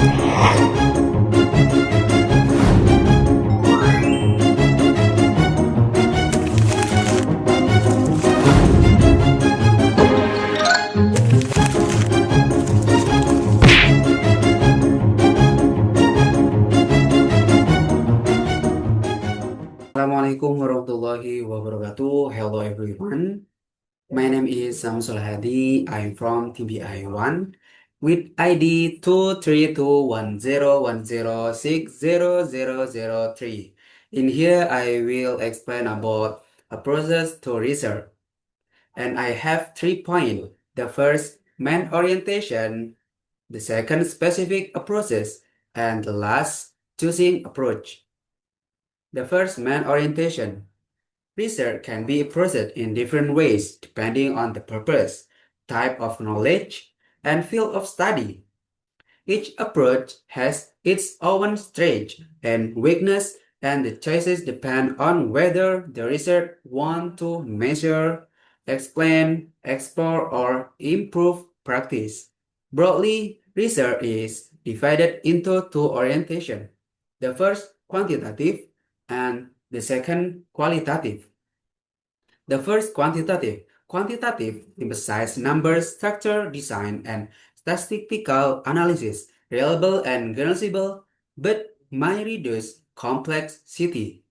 Assalamualaikum warahmatullahi wabarakatuh. Hello everyone. My name is Hadi. I'm from TBI1 with ID 2321010600003. In here, I will explain about a process to research. And I have 3 points. The first, main orientation. The second, specific approaches. And the last, choosing approach. The first, main orientation. Research can be approached in different ways depending on the purpose, type of knowledge, and field of study. Each approach has its own strength and weakness, and the choices depend on whether the researcher wants to measure, explain, explore, or improve practice. Broadly, research is divided into two orientations. The first, quantitative, and the second, qualitative. The first, quantitative. Quantitative emphasizes numbers, structure, design, and statistical analysis, reliable and generalizable, but might reduce complexity.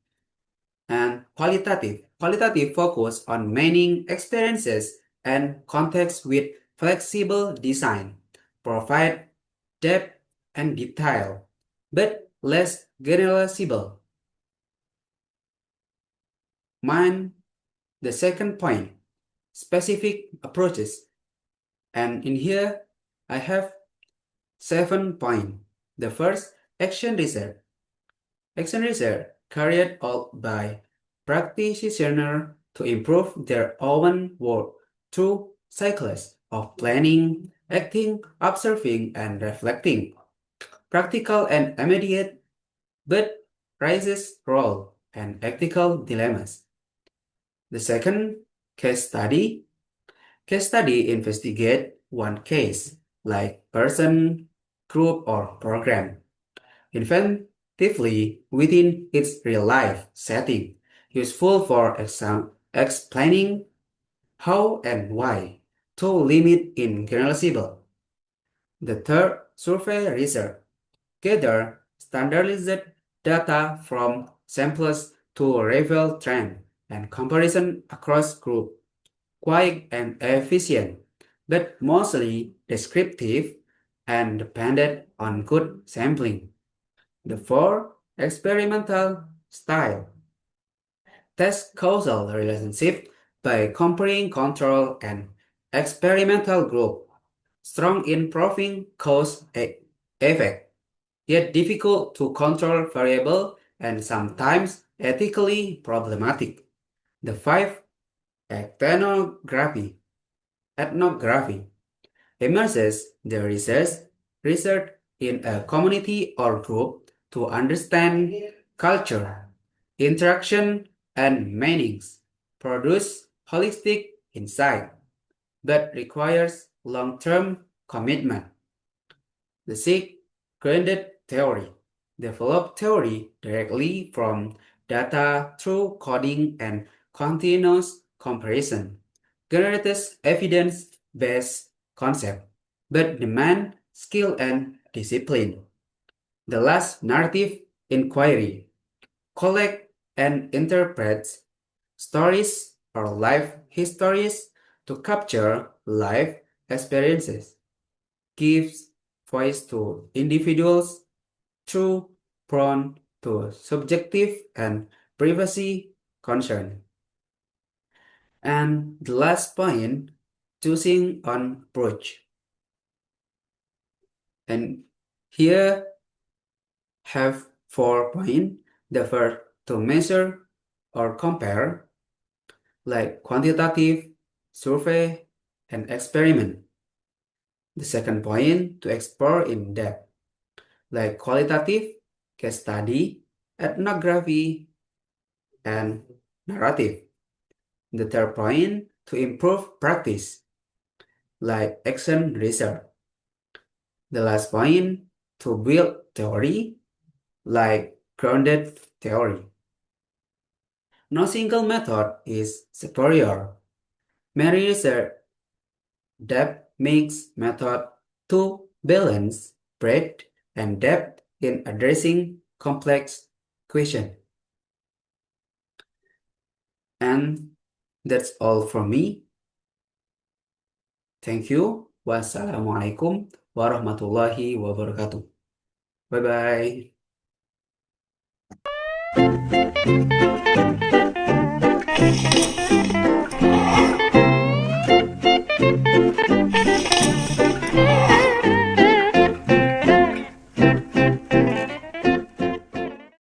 And qualitative. Qualitative focus on meaning, experiences, and context with flexible design, provide depth and detail, but less generalizable. Mind the second point, specific approaches. And in here, I have 7 points. The first, action research. Action research carried out by practitioners to improve their own work through cycles of planning, acting, observing, and reflecting. Practical and immediate, but raises role and ethical dilemmas. The second, case study. Case study investigate one case, like person, group, or program, inventively within its real-life setting, useful for explaining how and why, to limit in generalizable. The third, survey research. Gather standardized data from samples to reveal trend and comparison across groups. Quick and efficient, but mostly descriptive and dependent on good sampling. The fourth, experimental style. Test causal relationship by comparing control and experimental group. Strong in proving cause effect, yet difficult to control variable and sometimes ethically problematic. The fifth, ethnography. Ethnography immerses the research in a community or group to understand culture, interaction, and meanings, produce holistic insight, but requires long-term commitment. The sixth, grounded theory. Develop theory directly from data through coding and continuous comparison. Generates evidence-based concept, but demand skill and discipline. The last, narrative inquiry. Collect and interpret stories or life histories to capture life experiences. Gives voice to individuals through prone to subjective and privacy concern. And the last point, choosing an approach. And here have 4 points. The first, to measure or compare, like quantitative, survey, and experiment. The second point, to explore in depth, like qualitative, case study, ethnography, and narrative. The third point, to improve practice, like action research. The last point, to build theory like grounded theory. No single method is superior. Many research that makes method to balance breadth and depth in addressing complex questions. And that's all from me. Thank you. Wassalamualaikum warahmatullahi wabarakatuh. Bye bye.